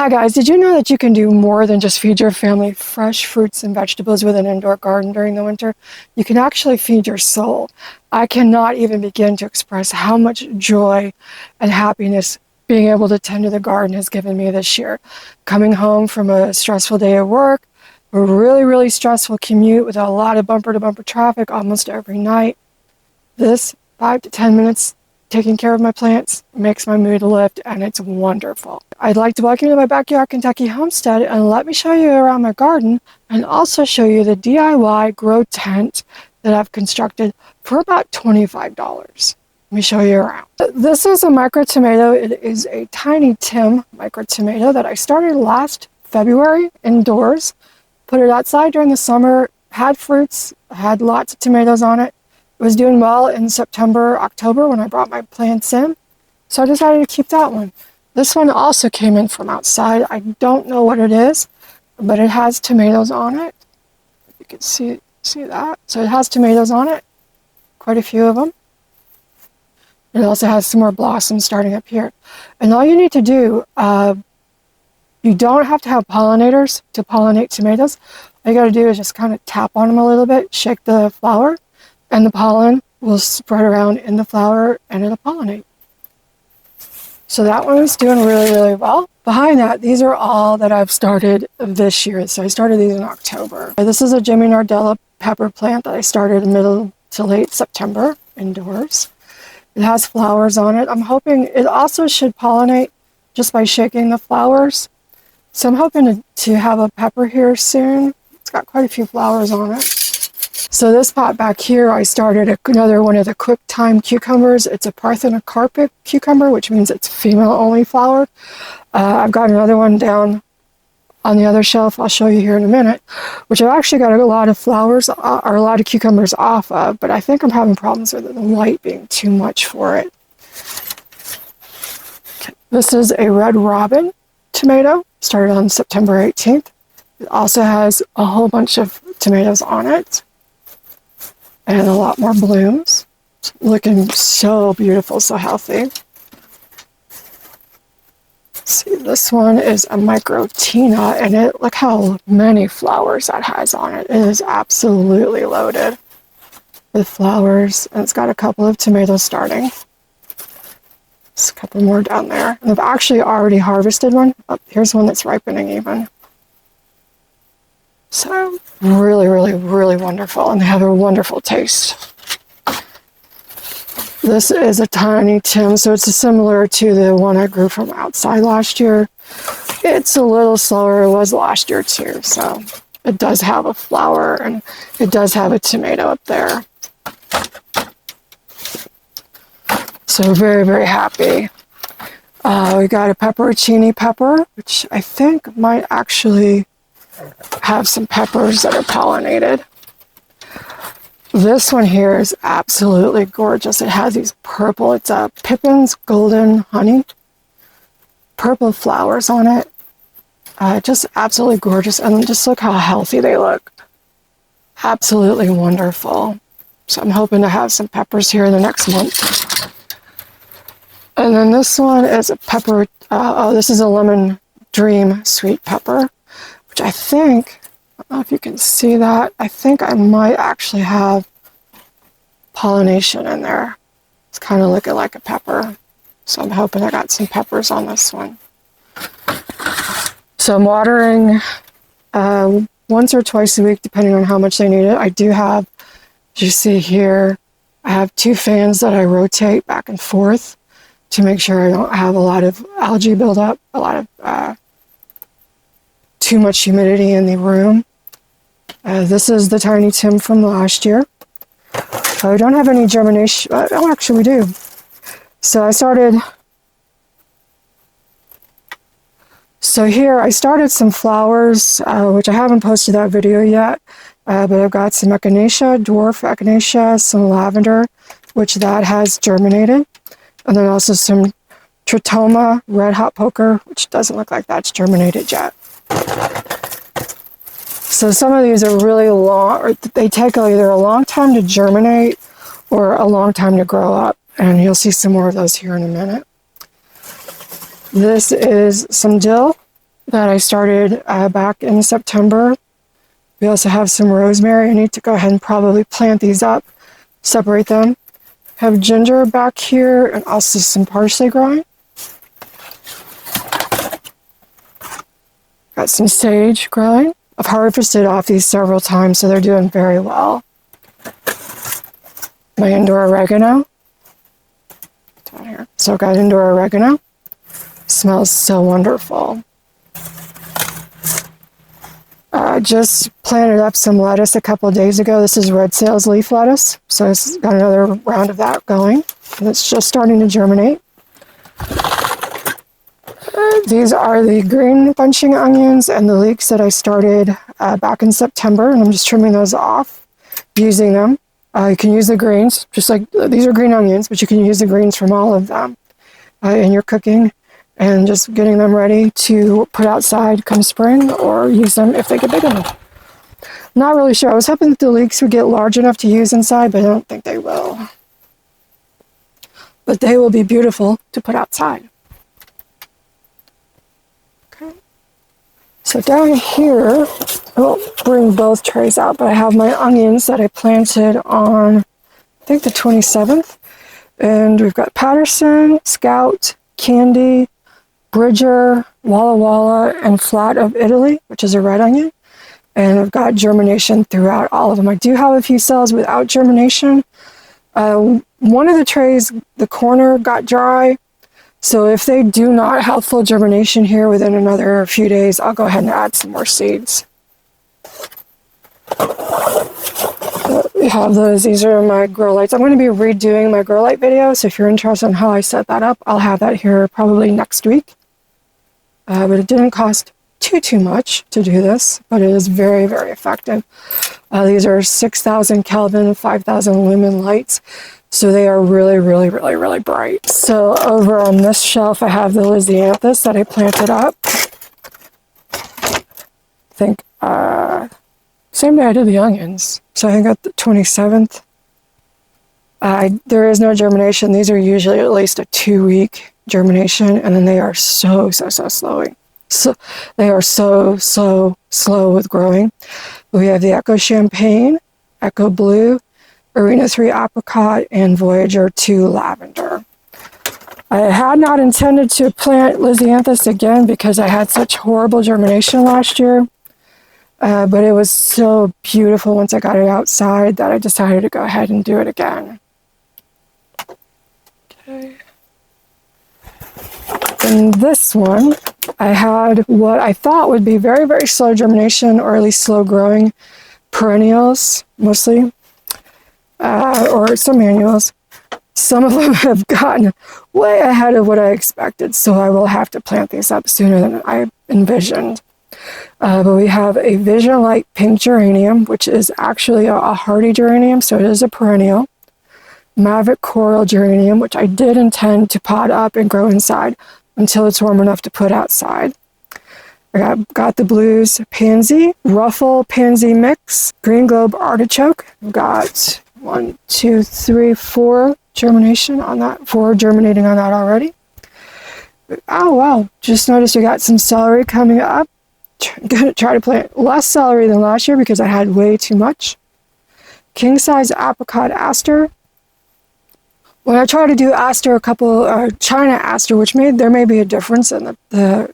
Hi guys, did you know that you can do more than just feed your family fresh fruits and vegetables with an indoor garden during the winter? You can actually feed your soul. I cannot even begin to express how much joy and happiness being able to tend to the garden has given me this year. Coming home from a stressful day at work, a really stressful commute with a lot of bumper-to-bumper traffic almost every night, this 5 to 10 minutes taking care of my plants makes my mood lift, and it's wonderful. I'd like to welcome you to my backyard Kentucky homestead, and let me show you around my garden and also show you the DIY grow tent that I've constructed for about $25. Let me show you around. This is a micro tomato. It is a tiny Tim micro tomato that I started last February indoors. Put it outside during the summer, had fruits, had lots of tomatoes on it. It was doing well in September, October when I brought my plants in, so I decided to keep that one. This one also came in from outside. I don't know what it is, but it has tomatoes on it. You can see that. So it has tomatoes on it, quite a few of them. It also has some more blossoms starting up here. And all you need to do, you don't have to have pollinators to pollinate tomatoes. All you got to do is just kind of tap on them a little bit, shake the flower, and the pollen will spread around in the flower and it'll pollinate. So that one is doing really well. Behind that, these are all that I've started this year. So I started these in October. This is a Jimmy Nardella pepper plant that I started in middle to late September indoors. It has flowers on it. I'm hoping it also should pollinate just by shaking the flowers. So I'm hoping to have a pepper here soon. It's got quite a few flowers on it. So this pot back here, I started another one of the quick time cucumbers. It's a parthenocarpic cucumber, which means it's female only flower. I've got another one down on the other shelf I'll show you here in a minute, which I've actually got a lot of flowers or a lot of cucumbers off of, but I think I'm having problems with the light being too much for it. Okay. This is a red robin tomato, started on September 18th. It also has a whole bunch of tomatoes on it and a lot more blooms. It's looking so beautiful, so healthy. See, this one is a micro Tina, and look how many flowers that has on it. It is absolutely loaded with flowers, and it's got a couple of tomatoes starting. There's a couple more down there. And I've actually already harvested one. Oh, here's one that's ripening even. So really wonderful, and they have a wonderful taste. This is a tiny Tim, so it's similar to the one I grew from outside last year. It's a little slower. It was last year too, so it does have a flower and it does have a tomato up there. So very happy. We got a pepperoncini pepper, which I think might actually have some peppers that are pollinated. This one here is absolutely gorgeous. It has these purple, it's a Pippin's Golden Honey, purple flowers on it. Just absolutely gorgeous, and just look how healthy they look. Absolutely wonderful. So I'm hoping to have some peppers here in the next month. And then this one is a pepper, this is a Lemon Dream sweet pepper, which I think, I don't know if you can see that, I think I might actually have pollination in there. It's kind of looking like a pepper. So I'm hoping I got some peppers on this one. So I'm watering once or twice a week, depending on how much they need it. I do have, as you see here, I have 2 fans that I rotate back and forth to make sure I don't have a lot of algae buildup, a lot of too much humidity in the room. This is the tiny Tim from last year. I don't have any germination. Oh, actually we do. So here I started some flowers, which I haven't posted that video yet, but I've got some echinacea, dwarf echinacea, some lavender, which that has germinated, and then also some tritoma, red hot poker, which doesn't look like that's germinated yet. So some of these are really long, or they take either a long time to germinate or a long time to grow up. And you'll see some more of those here in a minute. This is some dill. that I started back in September. We also have some rosemary. I need to go ahead and probably plant these up, separate them. Have ginger back here and also some parsley growing. Got some sage growing. I've harvested off these several times, so they're doing very well. My indoor oregano. Down here. So I've got indoor oregano. Smells so wonderful. I just planted up some lettuce a couple of days ago. This is red sales leaf lettuce. So it's got another round of that going. And it's just starting to germinate. These are the green bunching onions and the leeks that I started back in September. And I'm just trimming those off, using them. You can use the greens, just like these are green onions, but you can use the greens from all of them in your cooking. And just getting them ready to put outside come spring, or use them if they get big enough. Not really sure. I was hoping that the leeks would get large enough to use inside, but I don't think they will. But they will be beautiful to put outside. Okay. So down here, I won't bring both trays out, but I have my onions that I planted on, I think, the 27th. And we've got Patterson, Scout, Candy, Bridger, Walla Walla, and Flat of Italy, which is a red onion. And I've got germination throughout all of them. I do have a few cells without germination. One of the trays, the corner, got dry. So if they do not have full germination here within another few days, I'll go ahead and add some more seeds. We have those. These are my grow lights. I'm going to be redoing my grow light video. So if you're interested in how I set that up, I'll have that here probably next week. But it didn't cost too much to do this, but it is very, very effective. These are 6,000 Kelvin, 5,000 lumen lights. So they are really, really, really, really bright. So over on this shelf, I have the Lisianthus that I planted up. I think, same day I did the onions. So I think at the 27th. There is no germination. These are usually at least a 2-week germination, and then they are so slowing. So they are so slow with growing. We have the Echo Champagne, Echo Blue, Arena 3 Apricot, and Voyager 2 Lavender. I had not intended to plant Lisianthus again because I had such horrible germination last year. But it was so beautiful once I got it outside that I decided to go ahead and do it again. Okay. In this one, I had what I thought would be very, very slow germination, or at least slow growing perennials, mostly, or some annuals. Some of them have gotten way ahead of what I expected, so I will have to plant these up sooner than I envisioned. But we have a Vision Light Pink Geranium, which is actually a hardy geranium, so it is a perennial. Maverick Coral Geranium, which I did intend to pot up and grow inside until it's warm enough to put outside. I got the Blues Pansy, Ruffle Pansy Mix, Green Globe Artichoke. I've got 1, 2, 3, 4 germination on that, 4 germinating on that already. Oh wow, just noticed we got some celery coming up. I'm going to try to plant less celery than last year because I had way too much. King size apricot aster. When I try to do aster, China aster, which there may be a difference in the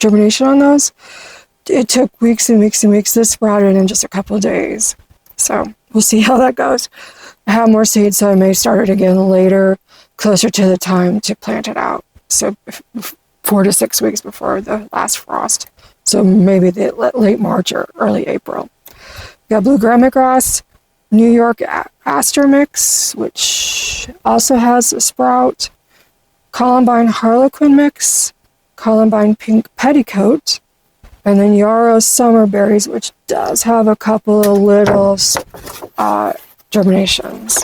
germination on those. It took weeks and weeks and weeks. This sprouted in just a couple of days. So we'll see how that goes. I have more seeds, so I may start it again later, closer to the time to plant it out. So 4 to 6 weeks before the last frost. So maybe the late March or early April. We got blue grommet grass, New York aster mix, which also has a sprout, Columbine Harlequin mix, Columbine pink petticoat, and then Yarrow summer berries, which does have a couple of little germinations.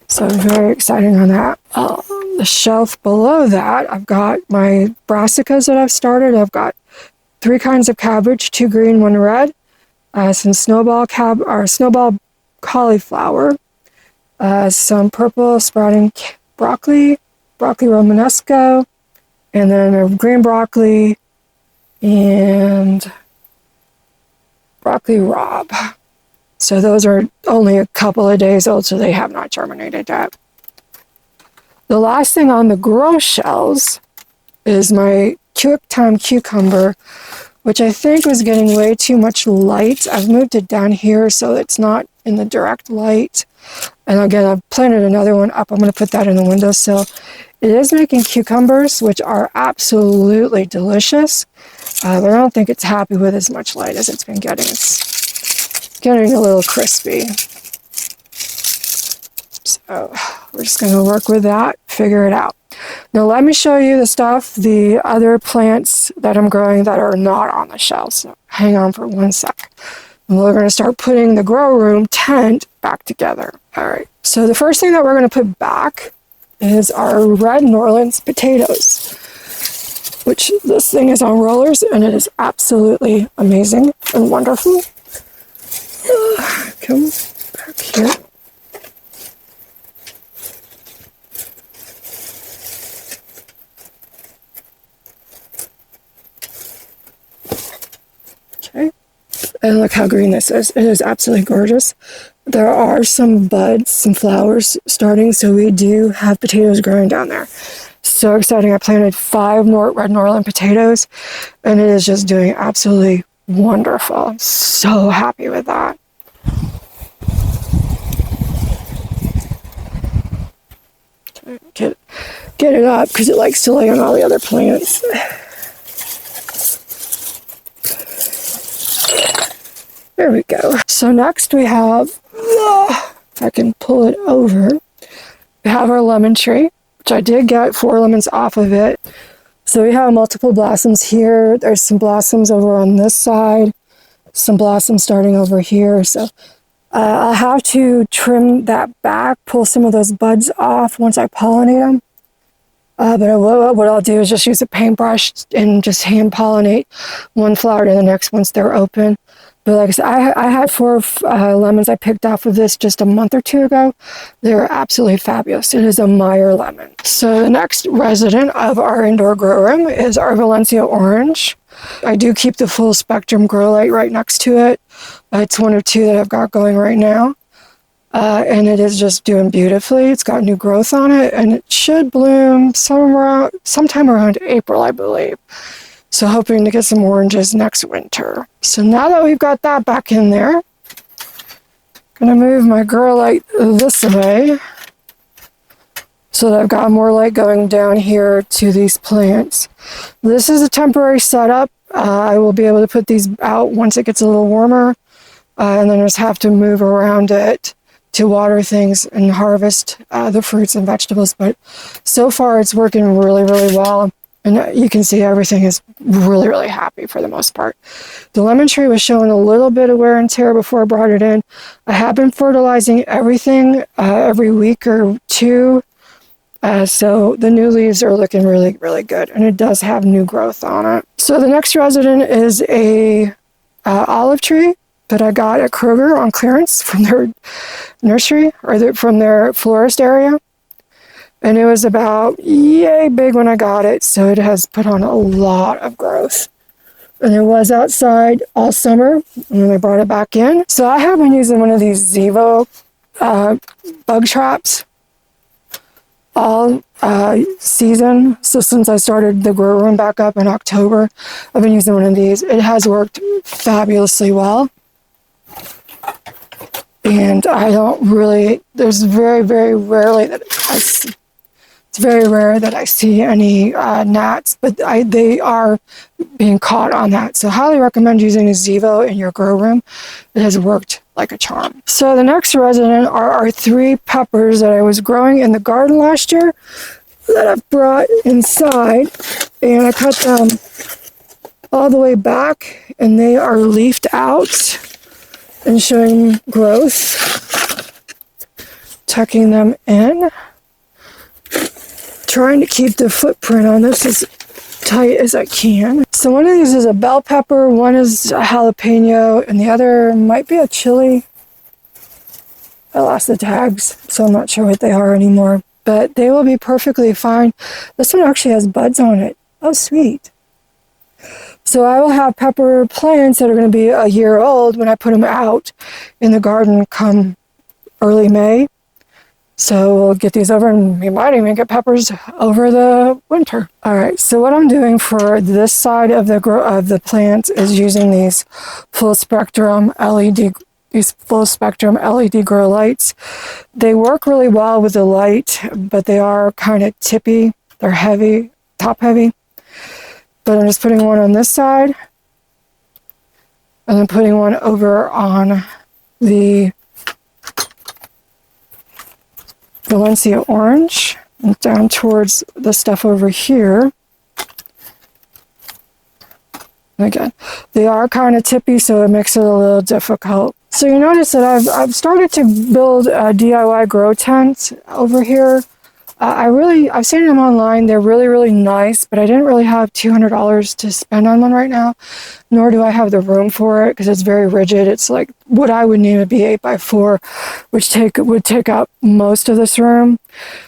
So very exciting on that. The shelf below that, I've got my brassicas that I've started. I've got 3 kinds of cabbage, 2 green, 1 red, some snowball cauliflower, some purple sprouting broccoli romanesco, and then a green broccoli, and broccoli rabe. So those are only a couple of days old, so they have not germinated yet. The last thing on the grow shelves is my quick time cucumber, which I think was getting way too much light. I've moved it down here so it's not in the direct light. And again, I've planted another one up. I'm going to put that in the windowsill. It is making cucumbers, which are absolutely delicious, but I don't think it's happy with as much light as it's been getting. It's getting a little crispy. So we're just going to work with that, figure it out. Now let me show you the other plants that I'm growing that are not on the shelf. So hang on for one sec. And we're going to start putting the grow room tent back together. All right. So the first thing that we're going to put back is our red Norlands potatoes, which this thing is on rollers and it is absolutely amazing and wonderful. Come back here. Okay. And look how green this is. It is absolutely gorgeous. There are some buds, some flowers starting, so we do have potatoes growing down there. So exciting. I planted 5 red Norland potatoes, and it is just doing absolutely wonderful. I'm so happy with that. Get it up because it likes to lay on all the other plants. There we go. So next we have, if I can pull it over, we have our lemon tree, which I did get 4 lemons off of it. So we have multiple blossoms here. There's some blossoms over on this side, some blossoms starting over here. So I'll have to trim that back, pull some of those buds off once I pollinate them. But what I'll do is just use a paintbrush and just hand pollinate one flower to the next once they're open. But like I said, I had 4 lemons I picked off of this just a month or 2 ago. They're absolutely fabulous. It is a Meyer lemon. So the next resident of our indoor grow room is our Valencia orange. I do keep the full spectrum grow light right next to it. It's 1 or 2 that I've got going right now. And it is just doing beautifully. It's got new growth on it, and it should bloom sometime around April, I believe. So hoping to get some oranges next winter. So now that we've got that back in there, I'm gonna move my grow light this way so that I've got more light going down here to these plants. This is a temporary setup. I will be able to put these out once it gets a little warmer, and then just have to move around it to water things and harvest the fruits and vegetables. But so far it's working really, really well. And you can see everything is really, really happy for the most part. The lemon tree was showing a little bit of wear and tear before I brought it in. I have been fertilizing everything every week or 2. So the new leaves are looking really, really good. And it does have new growth on it. So the next resident is a olive tree that I got at Kroger on clearance from their nursery or from their florist area. And it was about yay big when I got it, so it has put on a lot of growth. And it was outside all summer, and then I brought it back in. So I have been using one of these Zevo bug traps all season. So since I started the grow room back up in October, I've been using one of these. It has worked fabulously well. And I don't really, there's very, very rarely that it's very rare that I see any gnats, but they are being caught on that. So highly recommend using a Zevo in your grow room. It has worked like a charm. So the next resident are our 3 peppers that I was growing in the garden last year that I've brought inside, and I cut them all the way back, and they are leafed out and showing growth. Tucking them in. Trying to keep the footprint on this as tight as I can. So one of these is a bell pepper, one is a jalapeno, and the other might be a chili. I lost the tags, so I'm not sure what they are anymore, but they will be perfectly fine. This one actually has buds on it. Oh, sweet. So I will have pepper plants that are going to be a year old when I put them out in the garden come early May. So we'll get these over, and we might even get peppers over the winter. All right, so what I'm doing for this side of the plants is using these full spectrum LED grow lights. They work really well with the light, but they are kind of tippy. They're heavy, top heavy. But I'm just putting one on this side, and then putting one over on the Valencia orange, and down towards the stuff over here. And again, they are kind of tippy, so it makes it a little difficult. So you notice that I've started to build a DIY grow tent over here. I've seen them online. They're really, really nice, but I didn't really have $200 to spend on one right now, nor do I have the room for it because it's very rigid. It's like what I would need to be 8x4, which would take up most of this room.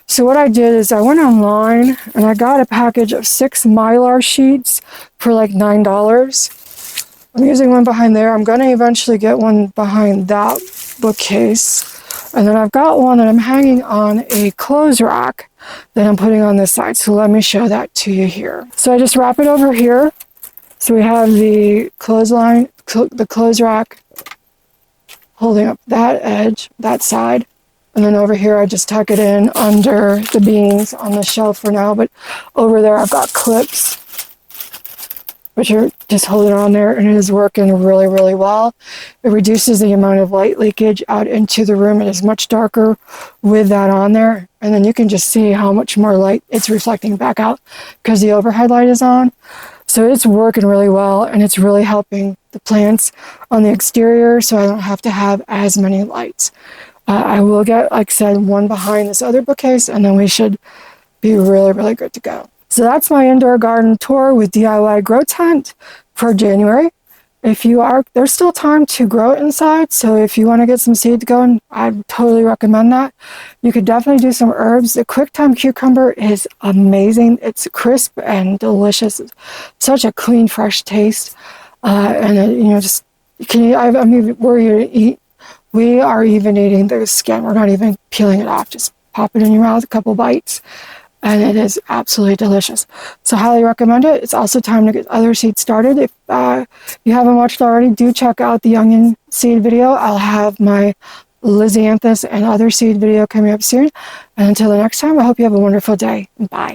So what I did is I went online and I got a package of 6 Mylar sheets for like $9. I'm using one behind there. I'm going to eventually get one behind that bookcase. And then I've got one that I'm hanging on a clothes rack that I'm putting on this side. So let me show that to you here. So I just wrap it over here. So we have the the clothes rack holding up that edge, that side. And then over here, I just tuck it in under the beans on the shelf for now. But over there, I've got clips, which are just holding on there, and it is working really, really well. It reduces the amount of light leakage out into the room. It is much darker with that on there, and then you can just see how much more light it's reflecting back out because the overhead light is on. So it's working really well, and it's really helping the plants on the exterior, so I don't have to have as many lights. I will get, like I said, one behind this other bookcase, and then we should be really, really good to go. So that's my indoor garden tour with DIY Grow Tent for January. There's still time to grow it inside, so if you want to get some seeds going, I'd totally recommend that. You could definitely do some herbs. The QuickTime cucumber is amazing. It's crisp and delicious. It's such a clean, fresh taste. And we are even eating the skin. We're not even peeling it off. Just pop it in your mouth, a couple bites. And it is absolutely delicious. So highly recommend it. It's also time to get other seeds started. If you haven't watched already, do check out the onion seed video. I'll have my Lisianthus and other seed video coming up soon. And until the next time, I hope you have a wonderful day. Bye.